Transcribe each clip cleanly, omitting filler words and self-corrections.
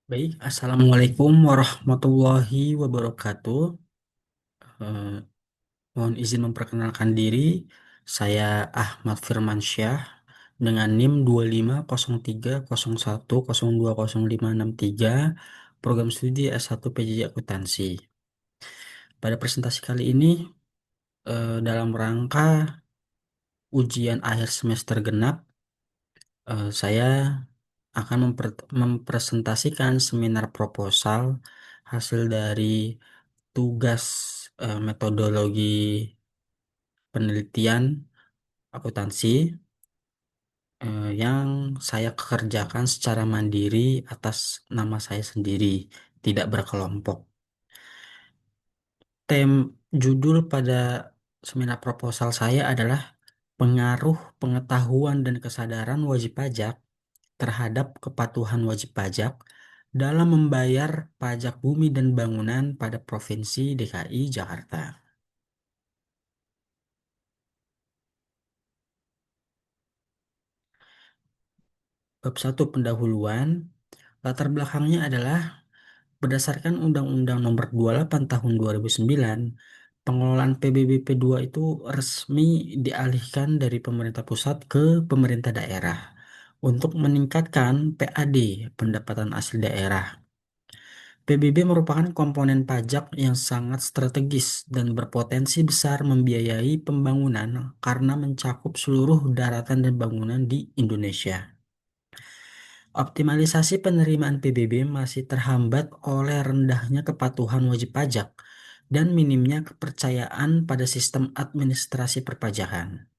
Baik, Assalamualaikum warahmatullahi wabarakatuh. Eh, Mohon izin memperkenalkan diri. Saya Ahmad Firmansyah dengan NIM 250301020563, program studi S1 PJJ Akuntansi. Pada presentasi kali ini, dalam rangka ujian akhir semester genap, saya akan mempresentasikan seminar proposal hasil dari tugas metodologi penelitian akuntansi yang saya kerjakan secara mandiri atas nama saya sendiri, tidak berkelompok. Judul pada seminar proposal saya adalah pengaruh pengetahuan dan kesadaran wajib pajak terhadap kepatuhan wajib pajak dalam membayar pajak bumi dan bangunan pada Provinsi DKI Jakarta. Bab 1 pendahuluan. Latar belakangnya adalah berdasarkan Undang-Undang Nomor 28 Tahun 2009, pengelolaan PBBP 2 itu resmi dialihkan dari pemerintah pusat ke pemerintah daerah untuk meningkatkan PAD, pendapatan asli daerah. PBB merupakan komponen pajak yang sangat strategis dan berpotensi besar membiayai pembangunan karena mencakup seluruh daratan dan bangunan di Indonesia. Optimalisasi penerimaan PBB masih terhambat oleh rendahnya kepatuhan wajib pajak dan minimnya kepercayaan pada sistem administrasi perpajakan.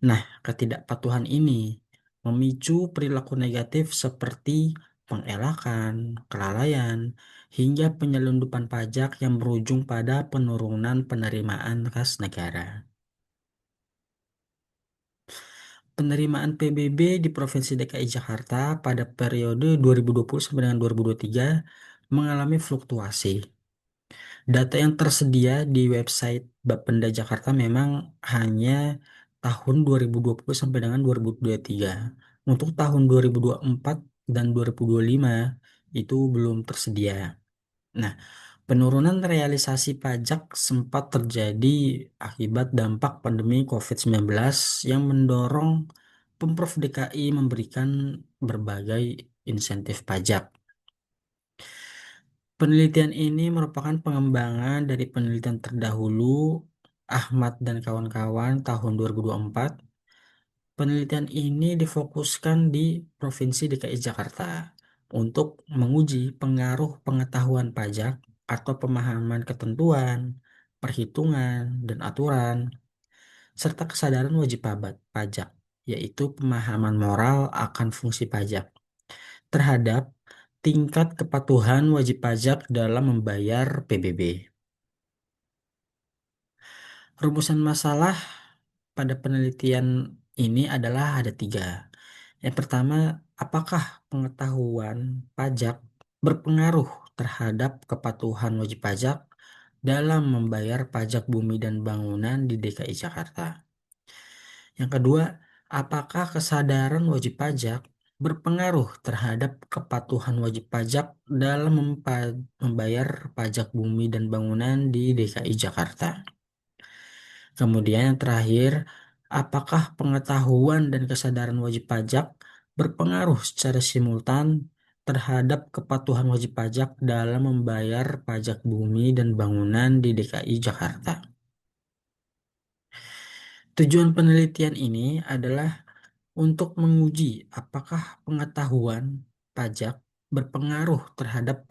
Nah, ketidakpatuhan ini memicu perilaku negatif seperti pengelakan, kelalaian, hingga penyelundupan pajak yang berujung pada penurunan penerimaan kas negara. Penerimaan PBB di Provinsi DKI Jakarta pada periode 2020 sampai dengan 2023 mengalami fluktuasi. Data yang tersedia di website Bapenda Jakarta memang hanya tahun 2020 sampai dengan 2023. Untuk tahun 2024 dan 2025 itu belum tersedia. Nah, penurunan realisasi pajak sempat terjadi akibat dampak pandemi COVID-19 yang mendorong Pemprov DKI memberikan berbagai insentif pajak. Penelitian ini merupakan pengembangan dari penelitian terdahulu Ahmad dan kawan-kawan tahun 2024. Penelitian ini difokuskan di Provinsi DKI Jakarta untuk menguji pengaruh pengetahuan pajak atau pemahaman ketentuan, perhitungan, dan aturan, serta kesadaran wajib pajak, yaitu pemahaman moral akan fungsi pajak terhadap tingkat kepatuhan wajib pajak dalam membayar PBB. Rumusan masalah pada penelitian ini adalah ada tiga. Yang pertama, apakah pengetahuan pajak berpengaruh terhadap kepatuhan wajib pajak dalam membayar pajak bumi dan bangunan di DKI Jakarta? Yang kedua, apakah kesadaran wajib pajak berpengaruh terhadap kepatuhan wajib pajak dalam membayar pajak bumi dan bangunan di DKI Jakarta? Kemudian yang terakhir, apakah pengetahuan dan kesadaran wajib pajak berpengaruh secara simultan terhadap kepatuhan wajib pajak dalam membayar pajak bumi dan bangunan di DKI Jakarta? Tujuan penelitian ini adalah untuk menguji apakah pengetahuan pajak berpengaruh terhadap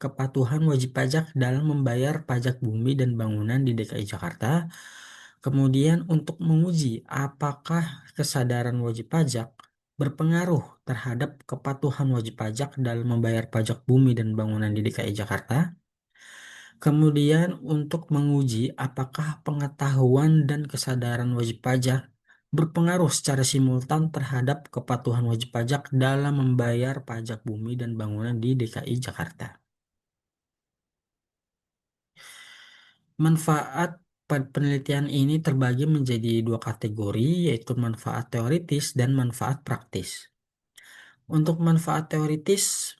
kepatuhan wajib pajak dalam membayar pajak bumi dan bangunan di DKI Jakarta. Kemudian untuk menguji apakah kesadaran wajib pajak berpengaruh terhadap kepatuhan wajib pajak dalam membayar pajak bumi dan bangunan di DKI Jakarta. Kemudian untuk menguji apakah pengetahuan dan kesadaran wajib pajak berpengaruh secara simultan terhadap kepatuhan wajib pajak dalam membayar pajak bumi dan bangunan di DKI Jakarta. Manfaat penelitian ini terbagi menjadi dua kategori, yaitu manfaat teoritis dan manfaat praktis. Untuk manfaat teoritis,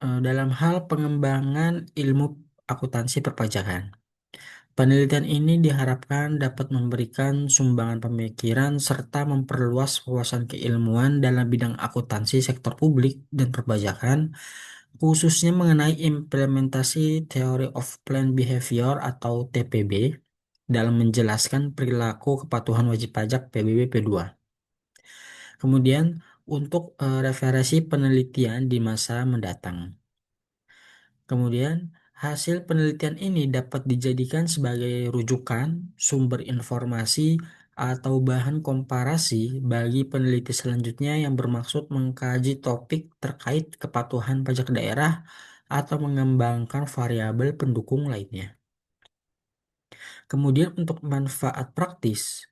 dalam hal pengembangan ilmu akuntansi perpajakan. Penelitian ini diharapkan dapat memberikan sumbangan pemikiran serta memperluas wawasan keilmuan dalam bidang akuntansi sektor publik dan perpajakan, khususnya mengenai implementasi Theory of Planned Behavior atau TPB dalam menjelaskan perilaku kepatuhan wajib pajak PBB P2. Kemudian untuk referensi penelitian di masa mendatang. Kemudian, hasil penelitian ini dapat dijadikan sebagai rujukan, sumber informasi, atau bahan komparasi bagi peneliti selanjutnya yang bermaksud mengkaji topik terkait kepatuhan pajak daerah atau mengembangkan variabel pendukung lainnya. Kemudian untuk manfaat praktis,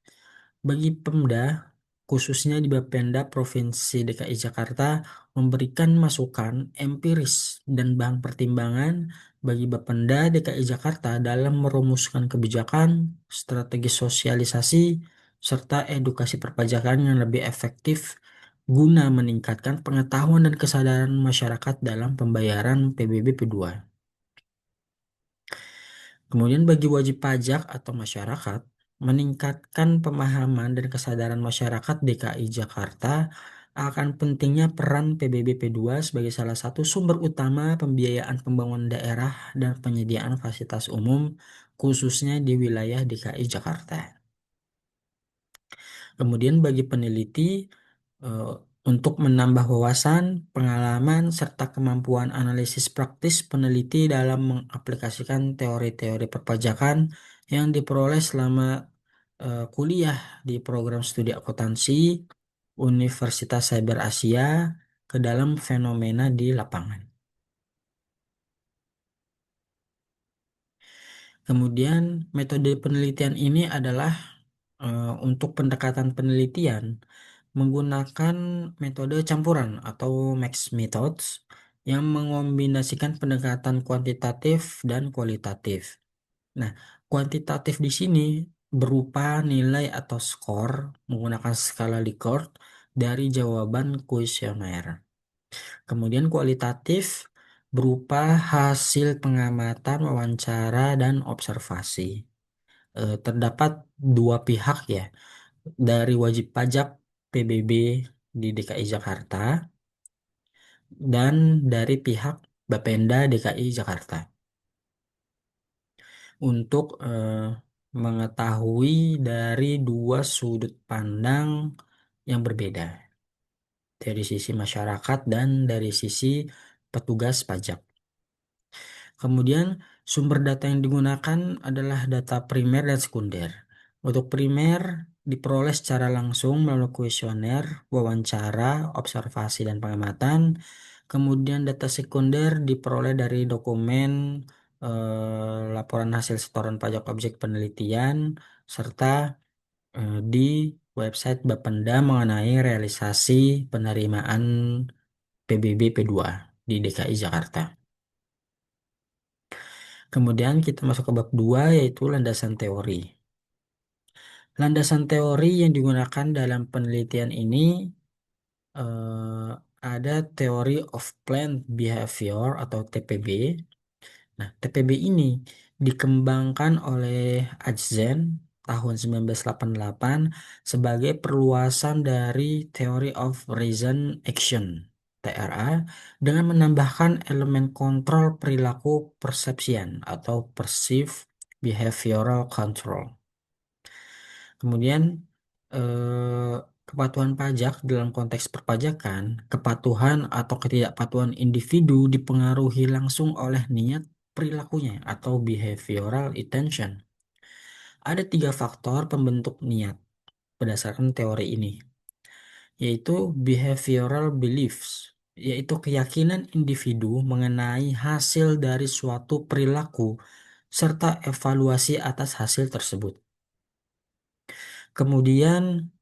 bagi Pemda, khususnya di Bapenda Provinsi DKI Jakarta, memberikan masukan empiris dan bahan pertimbangan bagi Bapenda DKI Jakarta dalam merumuskan kebijakan, strategi sosialisasi, serta edukasi perpajakan yang lebih efektif guna meningkatkan pengetahuan dan kesadaran masyarakat dalam pembayaran PBB P2. Kemudian bagi wajib pajak atau masyarakat, meningkatkan pemahaman dan kesadaran masyarakat DKI Jakarta akan pentingnya peran PBB P2 sebagai salah satu sumber utama pembiayaan pembangunan daerah dan penyediaan fasilitas umum, khususnya di wilayah DKI Jakarta. Kemudian bagi peneliti, eh, untuk menambah wawasan, pengalaman, serta kemampuan analisis praktis peneliti dalam mengaplikasikan teori-teori perpajakan yang diperoleh selama kuliah di program studi akuntansi Universitas Cyber Asia ke dalam fenomena di lapangan. Kemudian metode penelitian ini adalah untuk pendekatan penelitian menggunakan metode campuran atau mixed methods yang mengombinasikan pendekatan kuantitatif dan kualitatif. Nah, kuantitatif di sini berupa nilai atau skor menggunakan skala Likert dari jawaban kuesioner. Kemudian kualitatif berupa hasil pengamatan, wawancara, dan observasi. Terdapat dua pihak ya, dari wajib pajak PBB di DKI Jakarta dan dari pihak Bapenda DKI Jakarta untuk mengetahui dari dua sudut pandang yang berbeda, dari sisi masyarakat dan dari sisi petugas pajak. Kemudian sumber data yang digunakan adalah data primer dan sekunder. Untuk primer diperoleh secara langsung melalui kuesioner, wawancara, observasi, dan pengamatan. Kemudian data sekunder diperoleh dari dokumen, laporan hasil setoran pajak objek penelitian, serta di website Bapenda mengenai realisasi penerimaan PBB P2 di DKI Jakarta. Kemudian kita masuk ke bab 2 yaitu landasan teori. Landasan teori yang digunakan dalam penelitian ini ada Theory of Planned Behavior atau TPB. Nah, TPB ini dikembangkan oleh Ajzen tahun 1988 sebagai perluasan dari Theory of Reason Action TRA dengan menambahkan elemen kontrol perilaku persepsian atau Perceived Behavioral Control. Kemudian kepatuhan pajak dalam konteks perpajakan, kepatuhan atau ketidakpatuhan individu dipengaruhi langsung oleh niat perilakunya atau behavioral intention. Ada tiga faktor pembentuk niat berdasarkan teori ini, yaitu behavioral beliefs, yaitu keyakinan individu mengenai hasil dari suatu perilaku serta evaluasi atas hasil tersebut. Kemudian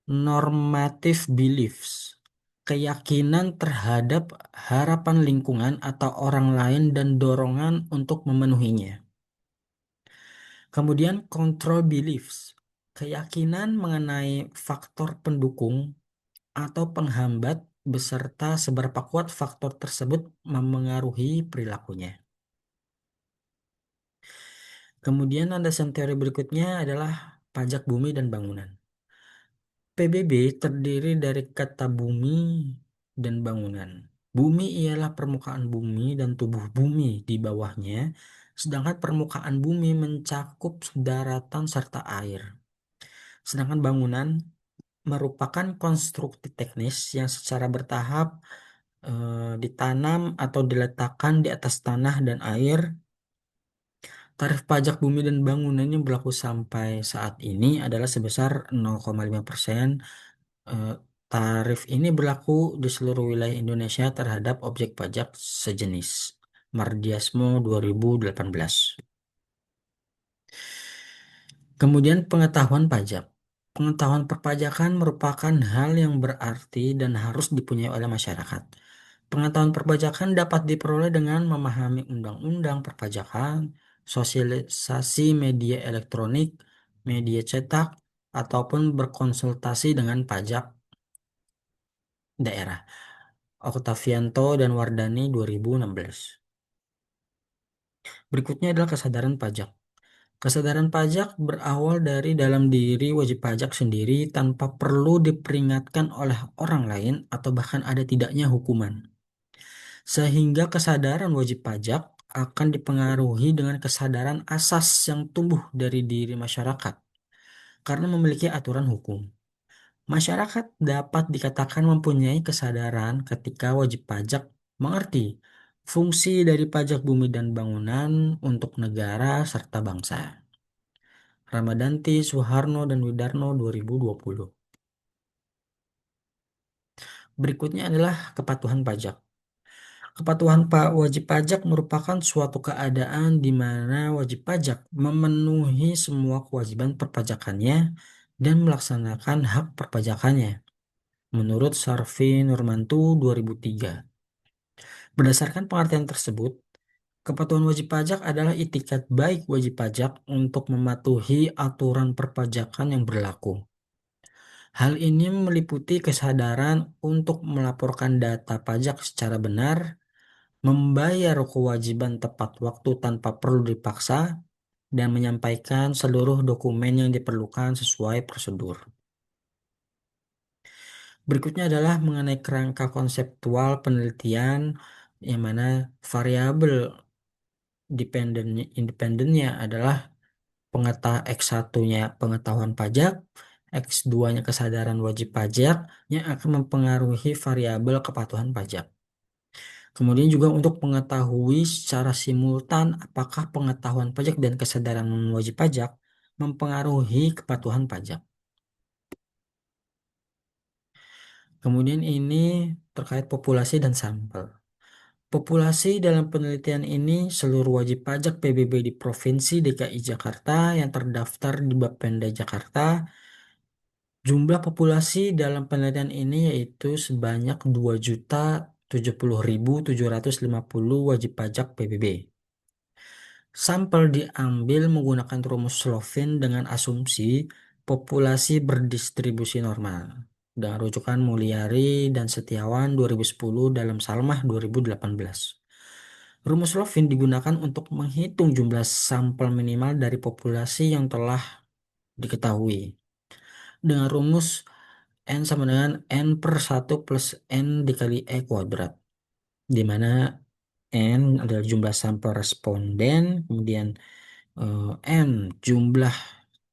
normative beliefs, keyakinan terhadap harapan lingkungan atau orang lain dan dorongan untuk memenuhinya. Kemudian control beliefs, keyakinan mengenai faktor pendukung atau penghambat beserta seberapa kuat faktor tersebut memengaruhi perilakunya. Kemudian landasan teori berikutnya adalah pajak bumi dan bangunan. PBB terdiri dari kata bumi dan bangunan. Bumi ialah permukaan bumi dan tubuh bumi di bawahnya, sedangkan permukaan bumi mencakup daratan serta air. Sedangkan bangunan merupakan konstruksi teknis yang secara bertahap ditanam atau diletakkan di atas tanah dan air. Tarif pajak bumi dan bangunan yang berlaku sampai saat ini adalah sebesar 0,5%. Eh, Tarif ini berlaku di seluruh wilayah Indonesia terhadap objek pajak sejenis. Mardiasmo 2018. Kemudian pengetahuan pajak. Pengetahuan perpajakan merupakan hal yang berarti dan harus dipunyai oleh masyarakat. Pengetahuan perpajakan dapat diperoleh dengan memahami undang-undang perpajakan, sosialisasi media elektronik, media cetak, ataupun berkonsultasi dengan pajak daerah. Oktavianto dan Wardani 2016. Berikutnya adalah kesadaran pajak. Kesadaran pajak berawal dari dalam diri wajib pajak sendiri tanpa perlu diperingatkan oleh orang lain atau bahkan ada tidaknya hukuman. Sehingga kesadaran wajib pajak akan dipengaruhi dengan kesadaran asas yang tumbuh dari diri masyarakat karena memiliki aturan hukum. Masyarakat dapat dikatakan mempunyai kesadaran ketika wajib pajak mengerti fungsi dari pajak bumi dan bangunan untuk negara serta bangsa. Ramadanti, Soeharno, dan Widarno 2020. Berikutnya adalah kepatuhan pajak. Kepatuhan wajib pajak merupakan suatu keadaan di mana wajib pajak memenuhi semua kewajiban perpajakannya dan melaksanakan hak perpajakannya. Menurut Sarvi Nurmantu 2003. Berdasarkan pengertian tersebut, kepatuhan wajib pajak adalah itikat baik wajib pajak untuk mematuhi aturan perpajakan yang berlaku. Hal ini meliputi kesadaran untuk melaporkan data pajak secara benar, membayar kewajiban tepat waktu tanpa perlu dipaksa, dan menyampaikan seluruh dokumen yang diperlukan sesuai prosedur. Berikutnya adalah mengenai kerangka konseptual penelitian yang mana variabel independennya adalah X1-nya pengetahuan pajak, X2-nya kesadaran wajib pajak yang akan mempengaruhi variabel kepatuhan pajak. Kemudian juga untuk mengetahui secara simultan apakah pengetahuan pajak dan kesadaran wajib pajak mempengaruhi kepatuhan pajak. Kemudian ini terkait populasi dan sampel. Populasi dalam penelitian ini seluruh wajib pajak PBB di Provinsi DKI Jakarta yang terdaftar di Bapenda Jakarta. Jumlah populasi dalam penelitian ini yaitu sebanyak 2.070.750 wajib pajak PBB. Sampel diambil menggunakan rumus Slovin dengan asumsi populasi berdistribusi normal. Dengan rujukan Mulyari dan Setiawan 2010 dalam Salmah 2018. Rumus Lovin digunakan untuk menghitung jumlah sampel minimal dari populasi yang telah diketahui. Dengan rumus N sama dengan N per 1 plus N dikali E kuadrat. Di mana N adalah jumlah sampel responden, kemudian N jumlah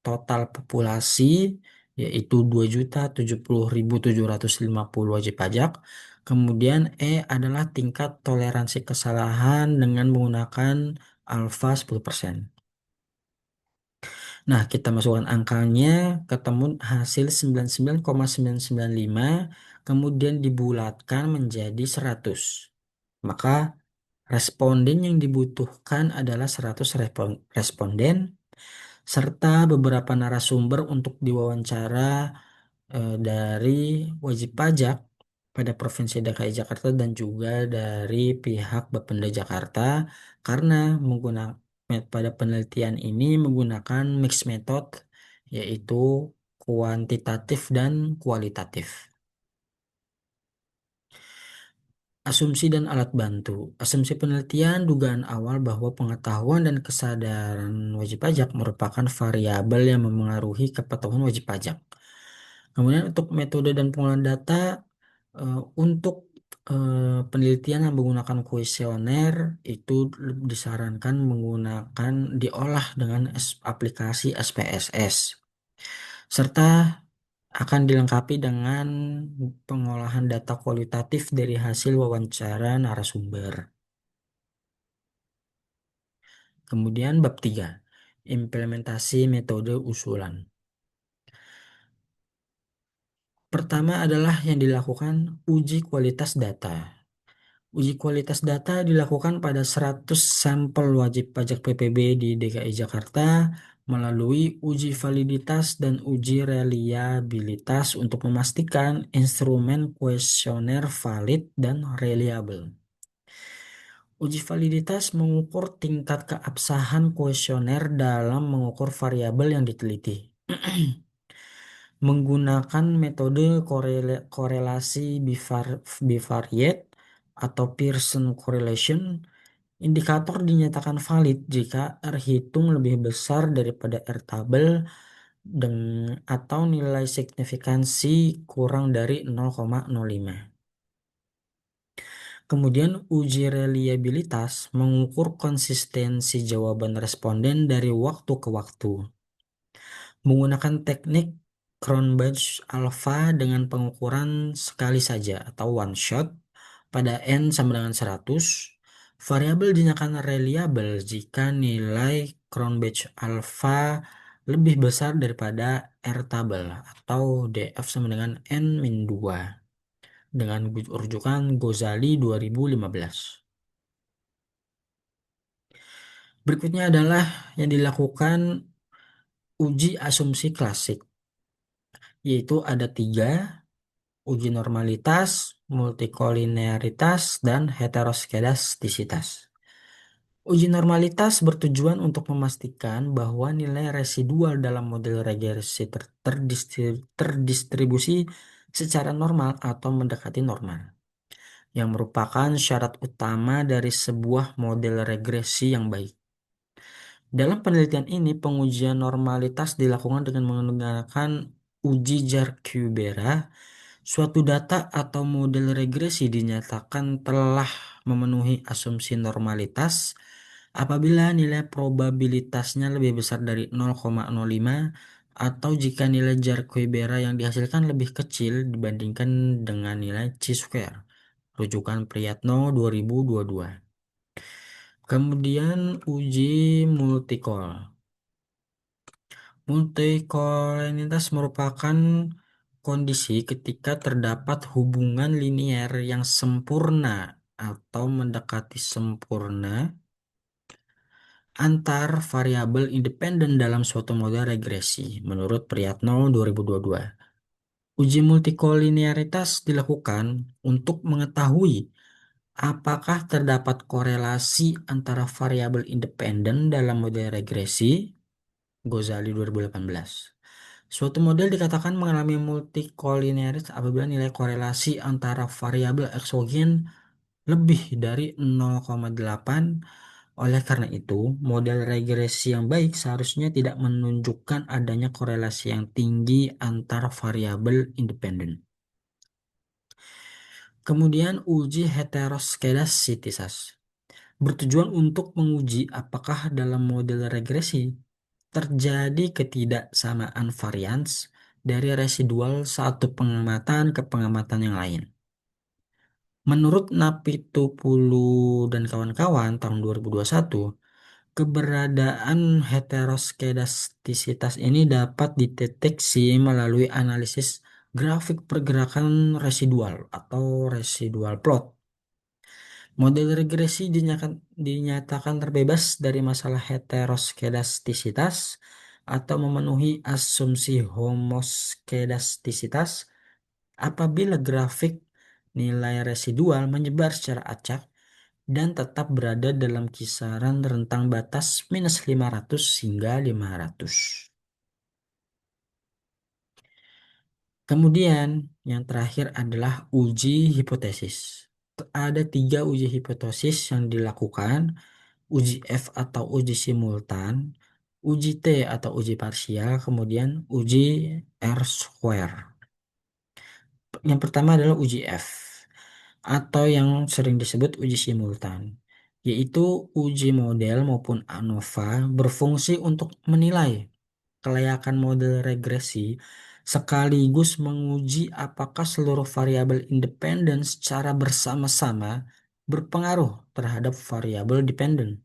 total populasi yaitu 2.070.750 wajib pajak. Kemudian E adalah tingkat toleransi kesalahan dengan menggunakan alfa 10%. Nah, kita masukkan angkanya, ketemu hasil 99,995, kemudian dibulatkan menjadi 100. Maka responden yang dibutuhkan adalah 100 responden serta beberapa narasumber untuk diwawancara dari wajib pajak pada Provinsi DKI Jakarta dan juga dari pihak Bapenda Jakarta karena menggunakan pada penelitian ini menggunakan mix method yaitu kuantitatif dan kualitatif. Asumsi dan alat bantu. Asumsi penelitian dugaan awal bahwa pengetahuan dan kesadaran wajib pajak merupakan variabel yang memengaruhi kepatuhan wajib pajak. Kemudian untuk metode dan pengolahan data, untuk penelitian yang menggunakan kuesioner itu disarankan menggunakan diolah dengan aplikasi SPSS, serta akan dilengkapi dengan pengolahan data kualitatif dari hasil wawancara narasumber. Kemudian bab 3, implementasi metode usulan. Pertama adalah yang dilakukan uji kualitas data. Uji kualitas data dilakukan pada 100 sampel wajib pajak PPB di DKI Jakarta melalui uji validitas dan uji reliabilitas untuk memastikan instrumen kuesioner valid dan reliable. Uji validitas mengukur tingkat keabsahan kuesioner dalam mengukur variabel yang diteliti. Menggunakan metode korelasi bivariate atau Pearson correlation, indikator dinyatakan valid jika R hitung lebih besar daripada R tabel atau nilai signifikansi kurang dari 0,05. Kemudian uji reliabilitas mengukur konsistensi jawaban responden dari waktu ke waktu. Menggunakan teknik Cronbach alpha dengan pengukuran sekali saja atau one shot pada n sama dengan 100, variabel dinyatakan reliable jika nilai Cronbach alpha lebih besar daripada R tabel atau DF sama dengan n-2 dengan rujukan Ghazali 2015. Berikutnya adalah yang dilakukan uji asumsi klasik, yaitu ada 3, uji normalitas, multikolinearitas, dan heteroskedastisitas. Uji normalitas bertujuan untuk memastikan bahwa nilai residual dalam model regresi terdistribusi secara normal atau mendekati normal, yang merupakan syarat utama dari sebuah model regresi yang baik. Dalam penelitian ini, pengujian normalitas dilakukan dengan menggunakan uji Jar-Kubera. Suatu data atau model regresi dinyatakan telah memenuhi asumsi normalitas apabila nilai probabilitasnya lebih besar dari 0,05 atau jika nilai Jar-Kubera yang dihasilkan lebih kecil dibandingkan dengan nilai chi-square. Rujukan Priyatno 2022. Kemudian uji multikol. Multikolinitas merupakan kondisi ketika terdapat hubungan linier yang sempurna atau mendekati sempurna antar variabel independen dalam suatu model regresi menurut Priyatno 2022. Uji multikolinearitas dilakukan untuk mengetahui apakah terdapat korelasi antara variabel independen dalam model regresi Ghazali 2018. Suatu model dikatakan mengalami multikolinearitas apabila nilai korelasi antara variabel eksogen lebih dari 0,8. Oleh karena itu, model regresi yang baik seharusnya tidak menunjukkan adanya korelasi yang tinggi antar variabel independen. Kemudian uji heteroskedastisitas bertujuan untuk menguji apakah dalam model regresi terjadi ketidaksamaan varians dari residual satu pengamatan ke pengamatan yang lain. Menurut Napitupulu dan kawan-kawan tahun 2021, keberadaan heteroskedastisitas ini dapat dideteksi melalui analisis grafik pergerakan residual atau residual plot. Model regresi dinyatakan terbebas dari masalah heteroskedastisitas atau memenuhi asumsi homoskedastisitas apabila grafik nilai residual menyebar secara acak dan tetap berada dalam kisaran rentang batas minus 500 hingga 500. Kemudian yang terakhir adalah uji hipotesis. Ada tiga uji hipotesis yang dilakukan, uji F atau uji simultan, uji T atau uji parsial, kemudian uji R square. Yang pertama adalah uji F atau yang sering disebut uji simultan, yaitu uji model maupun ANOVA berfungsi untuk menilai kelayakan model regresi sekaligus menguji apakah seluruh variabel independen secara bersama-sama berpengaruh terhadap variabel dependen.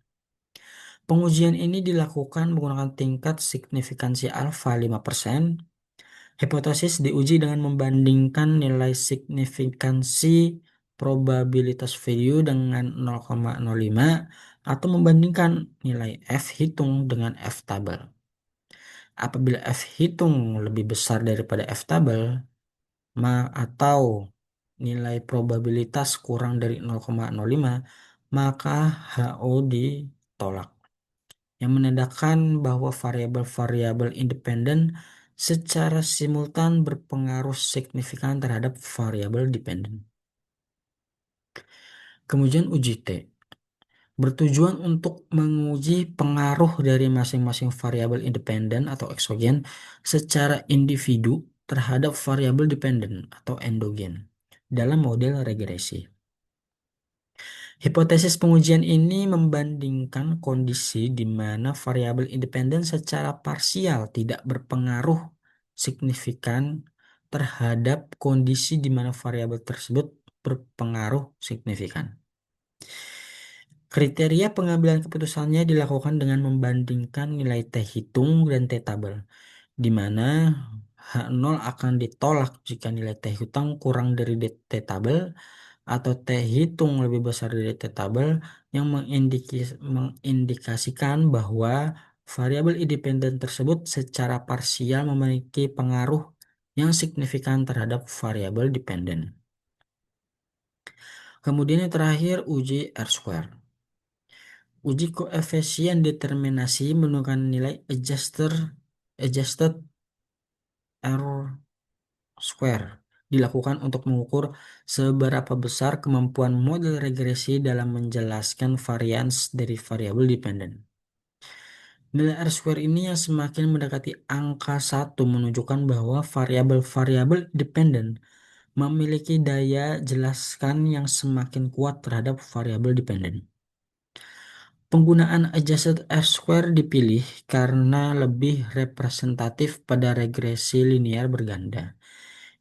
Pengujian ini dilakukan menggunakan tingkat signifikansi alfa 5%. Hipotesis diuji dengan membandingkan nilai signifikansi probabilitas value dengan 0,05 atau membandingkan nilai F hitung dengan F tabel. Apabila F hitung lebih besar daripada F tabel, atau nilai probabilitas kurang dari 0,05, maka HO ditolak, yang menandakan bahwa variabel-variabel independen secara simultan berpengaruh signifikan terhadap variabel dependen. Kemudian uji T bertujuan untuk menguji pengaruh dari masing-masing variabel independen atau eksogen secara individu terhadap variabel dependen atau endogen dalam model regresi. Hipotesis pengujian ini membandingkan kondisi di mana variabel independen secara parsial tidak berpengaruh signifikan terhadap kondisi di mana variabel tersebut berpengaruh signifikan. Kriteria pengambilan keputusannya dilakukan dengan membandingkan nilai T hitung dan T tabel, di mana H0 akan ditolak jika nilai T hitung kurang dari T tabel atau T hitung lebih besar dari T tabel, yang mengindikasikan bahwa variabel independen tersebut secara parsial memiliki pengaruh yang signifikan terhadap variabel dependen. Kemudian yang terakhir uji R-square. Uji koefisien determinasi menggunakan nilai adjusted error square dilakukan untuk mengukur seberapa besar kemampuan model regresi dalam menjelaskan varians dari variabel dependen. Nilai R-square ini yang semakin mendekati angka 1 menunjukkan bahwa variabel-variabel dependen memiliki daya jelaskan yang semakin kuat terhadap variabel dependen. Penggunaan adjusted R-square dipilih karena lebih representatif pada regresi linear berganda,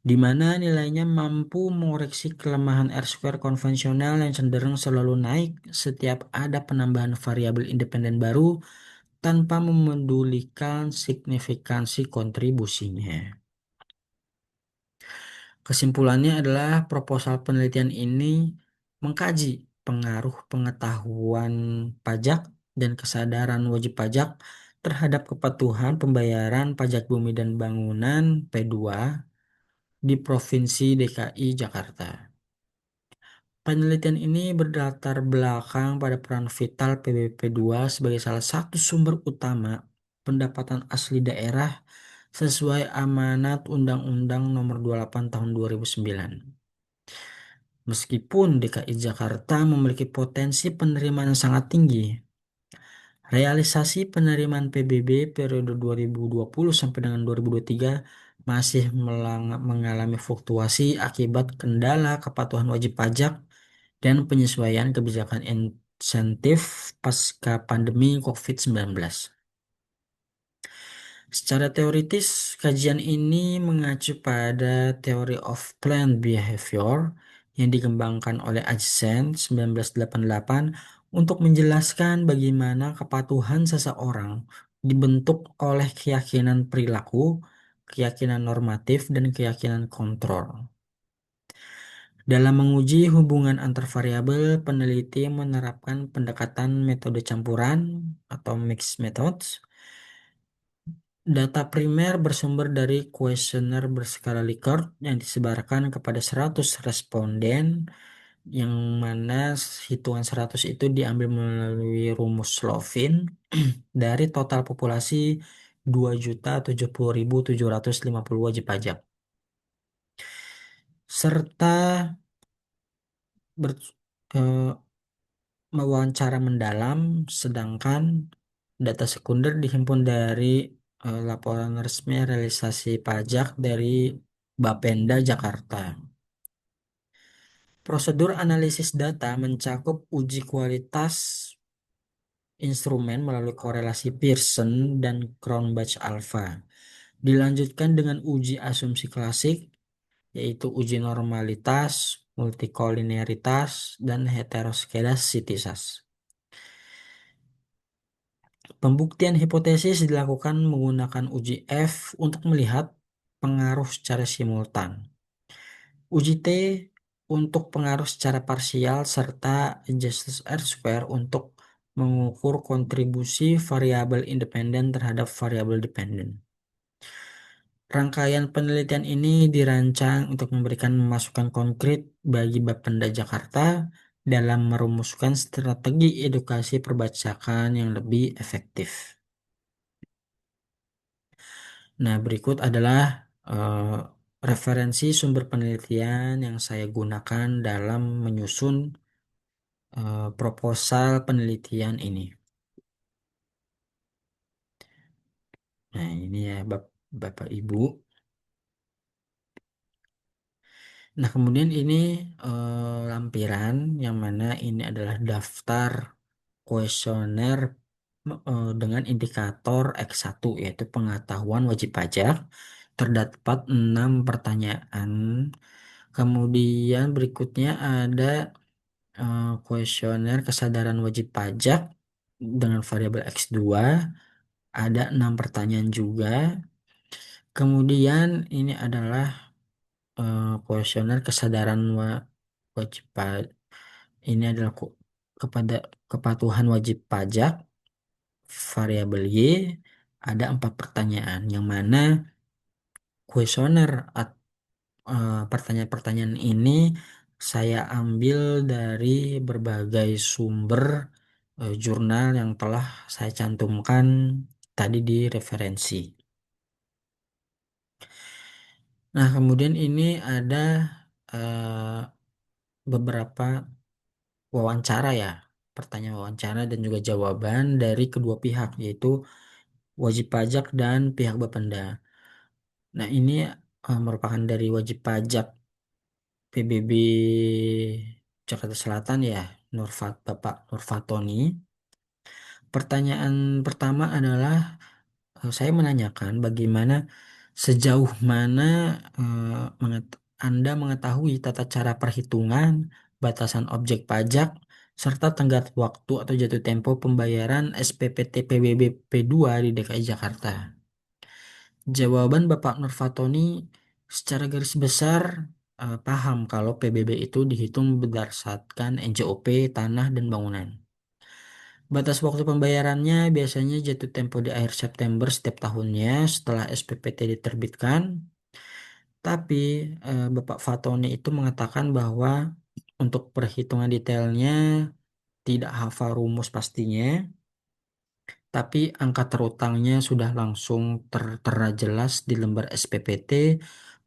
di mana nilainya mampu mengoreksi kelemahan R-square konvensional yang cenderung selalu naik setiap ada penambahan variabel independen baru tanpa memedulikan signifikansi kontribusinya. Kesimpulannya adalah proposal penelitian ini mengkaji pengaruh pengetahuan pajak dan kesadaran wajib pajak terhadap kepatuhan pembayaran pajak bumi dan bangunan P2 di Provinsi DKI Jakarta. Penelitian ini berlatar belakang pada peran vital PBP2 sebagai salah satu sumber utama pendapatan asli daerah sesuai amanat Undang-Undang Nomor 28 Tahun 2009. Meskipun DKI Jakarta memiliki potensi penerimaan yang sangat tinggi, realisasi penerimaan PBB periode 2020 sampai dengan 2023 masih mengalami fluktuasi akibat kendala kepatuhan wajib pajak dan penyesuaian kebijakan insentif pasca pandemi COVID-19. Secara teoritis, kajian ini mengacu pada teori of planned behavior yang dikembangkan oleh Ajzen 1988 untuk menjelaskan bagaimana kepatuhan seseorang dibentuk oleh keyakinan perilaku, keyakinan normatif, dan keyakinan kontrol. Dalam menguji hubungan antar variabel, peneliti menerapkan pendekatan metode campuran atau mixed methods. Data primer bersumber dari kuesioner berskala Likert yang disebarkan kepada 100 responden, yang mana hitungan 100 itu diambil melalui rumus Slovin dari total populasi 2.070.750 wajib pajak. Serta ber- eh, mewawancara mendalam, sedangkan data sekunder dihimpun dari laporan resmi realisasi pajak dari Bapenda Jakarta. Prosedur analisis data mencakup uji kualitas instrumen melalui korelasi Pearson dan Cronbach alpha. Dilanjutkan dengan uji asumsi klasik, yaitu uji normalitas, multikolinearitas, dan heteroskedasisitas. Pembuktian hipotesis dilakukan menggunakan uji F untuk melihat pengaruh secara simultan. Uji T untuk pengaruh secara parsial serta Justus R-square untuk mengukur kontribusi variabel independen terhadap variabel dependen. Rangkaian penelitian ini dirancang untuk memberikan masukan konkret bagi Bapenda Jakarta dalam merumuskan strategi edukasi perbajakan yang lebih efektif. Nah, berikut adalah referensi sumber penelitian yang saya gunakan dalam menyusun proposal penelitian ini. Nah, ini ya Bapak Ibu. Nah, kemudian ini lampiran yang mana ini adalah daftar kuesioner dengan indikator X1 yaitu pengetahuan wajib pajak. Terdapat 6 pertanyaan. Kemudian berikutnya ada kuesioner kesadaran wajib pajak dengan variabel X2. Ada 6 pertanyaan juga. Kemudian ini adalah kuesioner kesadaran wajib pajak. Ini adalah kepada kepatuhan wajib pajak variabel Y. Ada 4 pertanyaan yang mana kuesioner pertanyaan-pertanyaan ini saya ambil dari berbagai sumber jurnal yang telah saya cantumkan tadi di referensi. Nah, kemudian ini ada eh, beberapa wawancara ya, pertanyaan wawancara dan juga jawaban dari kedua pihak, yaitu wajib pajak dan pihak Bapenda. Nah, ini merupakan dari wajib pajak PBB Jakarta Selatan ya, Bapak Nurfatoni. Pertanyaan pertama adalah saya menanyakan bagaimana sejauh mana Anda mengetahui tata cara perhitungan, batasan objek pajak, serta tenggat waktu atau jatuh tempo pembayaran SPPT PBB P2 di DKI Jakarta. Jawaban Bapak Nurfatoni secara garis besar paham kalau PBB itu dihitung berdasarkan NJOP, tanah, dan bangunan. Batas waktu pembayarannya biasanya jatuh tempo di akhir September setiap tahunnya setelah SPPT diterbitkan. Tapi Bapak Fatoni itu mengatakan bahwa untuk perhitungan detailnya tidak hafal rumus pastinya, tapi angka terutangnya sudah langsung tertera jelas di lembar SPPT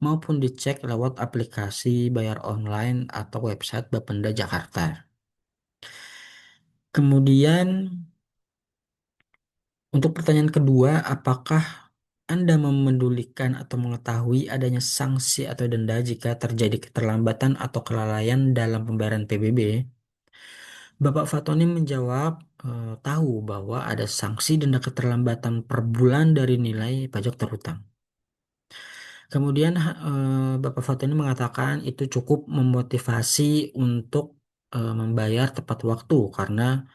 maupun dicek lewat aplikasi bayar online atau website Bapenda Jakarta. Kemudian untuk pertanyaan kedua, apakah Anda memedulikan atau mengetahui adanya sanksi atau denda jika terjadi keterlambatan atau kelalaian dalam pembayaran PBB? Bapak Fatoni menjawab, tahu bahwa ada sanksi denda keterlambatan per bulan dari nilai pajak terutang. Kemudian Bapak Fatoni mengatakan itu cukup memotivasi untuk membayar tepat waktu karena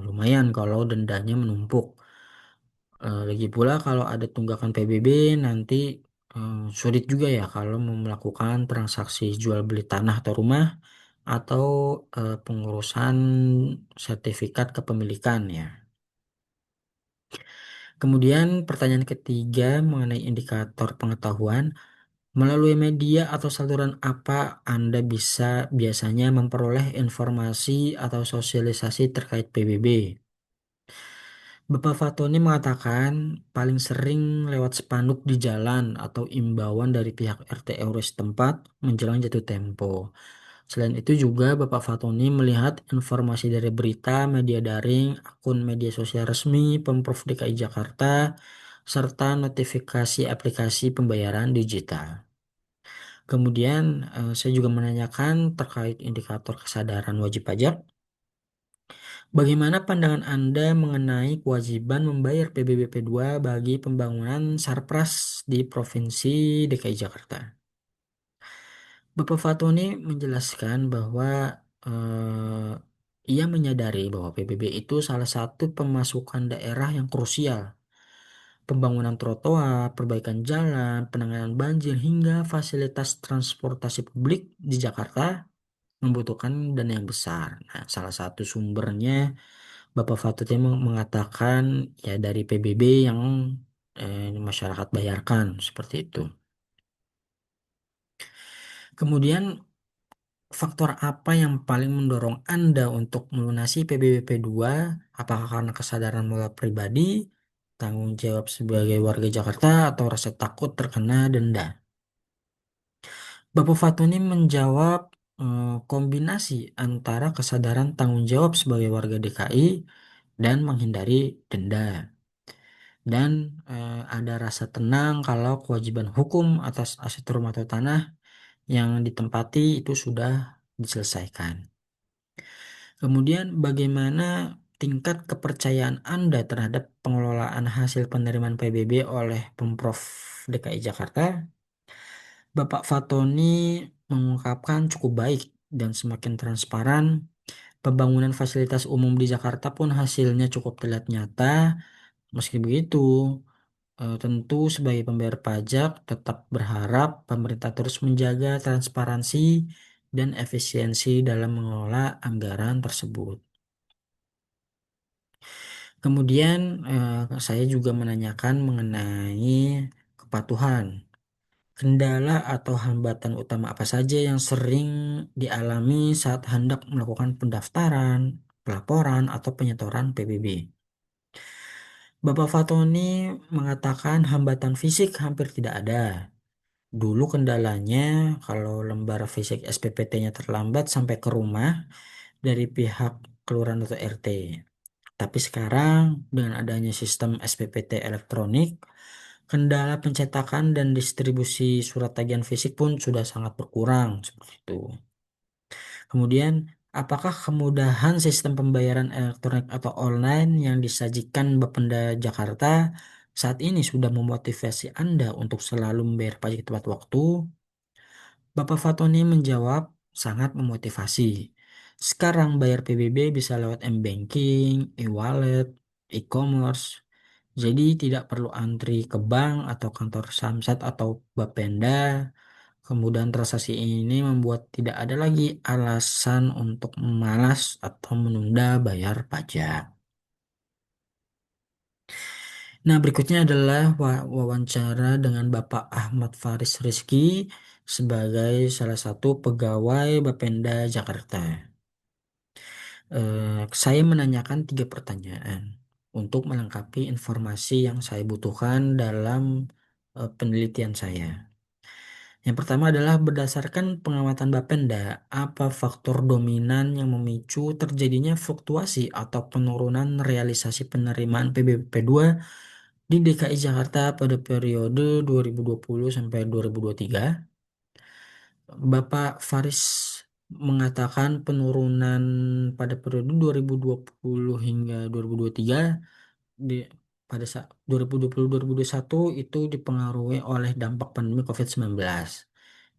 lumayan kalau dendanya menumpuk. Lagi pula kalau ada tunggakan PBB nanti sulit juga ya kalau mau melakukan transaksi jual beli tanah atau rumah atau pengurusan sertifikat kepemilikan ya. Kemudian pertanyaan ketiga mengenai indikator pengetahuan, melalui media atau saluran apa Anda bisa biasanya memperoleh informasi atau sosialisasi terkait PBB? Bapak Fatoni mengatakan paling sering lewat spanduk di jalan atau imbauan dari pihak RT RW setempat menjelang jatuh tempo. Selain itu juga Bapak Fatoni melihat informasi dari berita, media daring, akun media sosial resmi Pemprov DKI Jakarta, serta notifikasi aplikasi pembayaran digital. Kemudian saya juga menanyakan terkait indikator kesadaran wajib pajak. Bagaimana pandangan Anda mengenai kewajiban membayar PBBP 2 bagi pembangunan Sarpras di Provinsi DKI Jakarta? Bapak Fatoni menjelaskan bahwa ia menyadari bahwa PBB itu salah satu pemasukan daerah yang krusial. Pembangunan trotoar, perbaikan jalan, penanganan banjir, hingga fasilitas transportasi publik di Jakarta membutuhkan dana yang besar. Nah, salah satu sumbernya Bapak Fatoni mengatakan ya dari PBB yang masyarakat bayarkan seperti itu. Kemudian faktor apa yang paling mendorong Anda untuk melunasi PBBP 2? Apakah karena kesadaran moral pribadi, tanggung jawab sebagai warga Jakarta, atau rasa takut terkena denda? Bapak Fatoni menjawab kombinasi antara kesadaran tanggung jawab sebagai warga DKI dan menghindari denda. Dan ada rasa tenang kalau kewajiban hukum atas aset rumah atau tanah yang ditempati itu sudah diselesaikan. Kemudian bagaimana tingkat kepercayaan Anda terhadap pengelolaan hasil penerimaan PBB oleh Pemprov DKI Jakarta? Bapak Fatoni mengungkapkan cukup baik dan semakin transparan. Pembangunan fasilitas umum di Jakarta pun hasilnya cukup terlihat nyata. Meski begitu, tentu sebagai pembayar pajak tetap berharap pemerintah terus menjaga transparansi dan efisiensi dalam mengelola anggaran tersebut. Kemudian saya juga menanyakan mengenai kepatuhan. Kendala atau hambatan utama apa saja yang sering dialami saat hendak melakukan pendaftaran, pelaporan, atau penyetoran PBB? Bapak Fatoni mengatakan hambatan fisik hampir tidak ada. Dulu kendalanya kalau lembar fisik SPPT-nya terlambat sampai ke rumah dari pihak kelurahan atau RT. Tapi sekarang dengan adanya sistem SPPT elektronik, kendala pencetakan dan distribusi surat tagihan fisik pun sudah sangat berkurang seperti itu. Kemudian, apakah kemudahan sistem pembayaran elektronik atau online yang disajikan Bapenda Jakarta saat ini sudah memotivasi Anda untuk selalu membayar pajak tepat waktu? Bapak Fatoni menjawab, sangat memotivasi. Sekarang bayar PBB bisa lewat M-Banking, e-wallet, e-commerce. Jadi tidak perlu antri ke bank atau kantor Samsat atau Bapenda. Kemudian transaksi ini membuat tidak ada lagi alasan untuk malas atau menunda bayar pajak. Nah, berikutnya adalah wawancara dengan Bapak Ahmad Faris Rizky sebagai salah satu pegawai Bapenda Jakarta. Saya menanyakan 3 pertanyaan untuk melengkapi informasi yang saya butuhkan dalam penelitian saya. Yang pertama adalah berdasarkan pengamatan Bapenda, apa faktor dominan yang memicu terjadinya fluktuasi atau penurunan realisasi penerimaan PBB2 di DKI Jakarta pada periode 2020 sampai 2023? Bapak Faris mengatakan penurunan pada periode 2020 hingga 2023 di pada saat 2020-2021 itu dipengaruhi oleh dampak pandemi COVID-19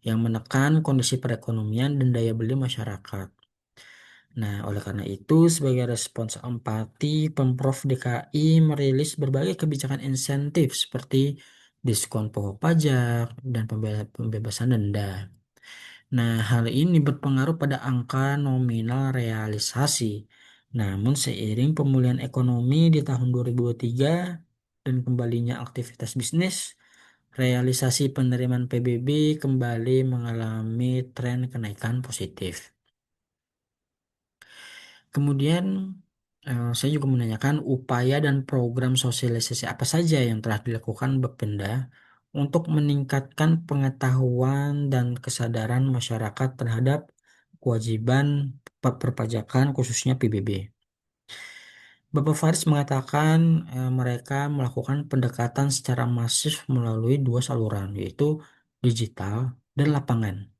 yang menekan kondisi perekonomian dan daya beli masyarakat. Nah, oleh karena itu, sebagai respons empati, Pemprov DKI merilis berbagai kebijakan insentif seperti diskon pokok pajak dan pembebasan denda. Nah, hal ini berpengaruh pada angka nominal realisasi. Namun, seiring pemulihan ekonomi di tahun 2023 dan kembalinya aktivitas bisnis, realisasi penerimaan PBB kembali mengalami tren kenaikan positif. Kemudian, saya juga menanyakan upaya dan program sosialisasi apa saja yang telah dilakukan Bapenda untuk meningkatkan pengetahuan dan kesadaran masyarakat terhadap kewajiban perpajakan khususnya PBB. Bapak Faris mengatakan mereka melakukan pendekatan secara masif melalui dua saluran, yaitu digital dan lapangan.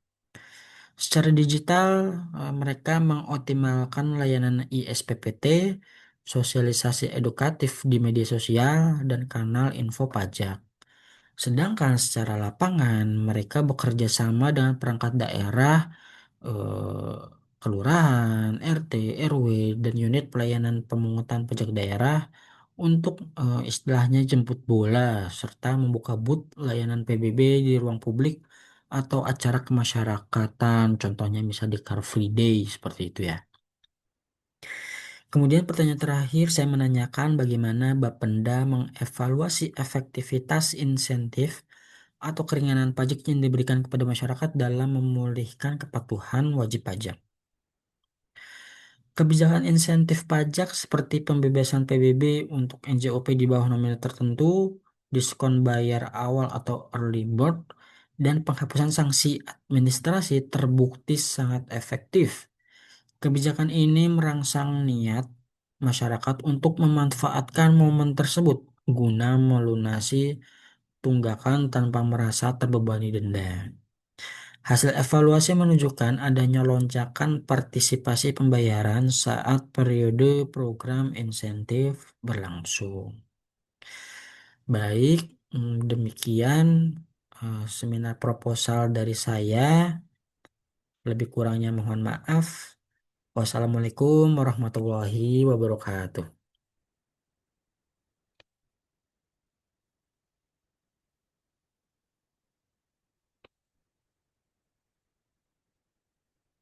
Secara digital, mereka mengoptimalkan layanan ISPPT, sosialisasi edukatif di media sosial, dan kanal info pajak. Sedangkan secara lapangan, mereka bekerja sama dengan perangkat daerah, eh, kelurahan, RT, RW, dan unit pelayanan pemungutan pajak daerah untuk istilahnya jemput bola serta membuka booth layanan PBB di ruang publik atau acara kemasyarakatan, contohnya misal di Car Free Day seperti itu ya. Kemudian pertanyaan terakhir saya menanyakan bagaimana Bapenda mengevaluasi efektivitas insentif atau keringanan pajak yang diberikan kepada masyarakat dalam memulihkan kepatuhan wajib pajak. Kebijakan insentif pajak seperti pembebasan PBB untuk NJOP di bawah nominal tertentu, diskon bayar awal atau early bird, dan penghapusan sanksi administrasi terbukti sangat efektif. Kebijakan ini merangsang niat masyarakat untuk memanfaatkan momen tersebut guna melunasi tunggakan tanpa merasa terbebani denda. Hasil evaluasi menunjukkan adanya lonjakan partisipasi pembayaran saat periode program insentif berlangsung. Baik, demikian seminar proposal dari saya. Lebih kurangnya mohon maaf. Wassalamualaikum warahmatullahi wabarakatuh.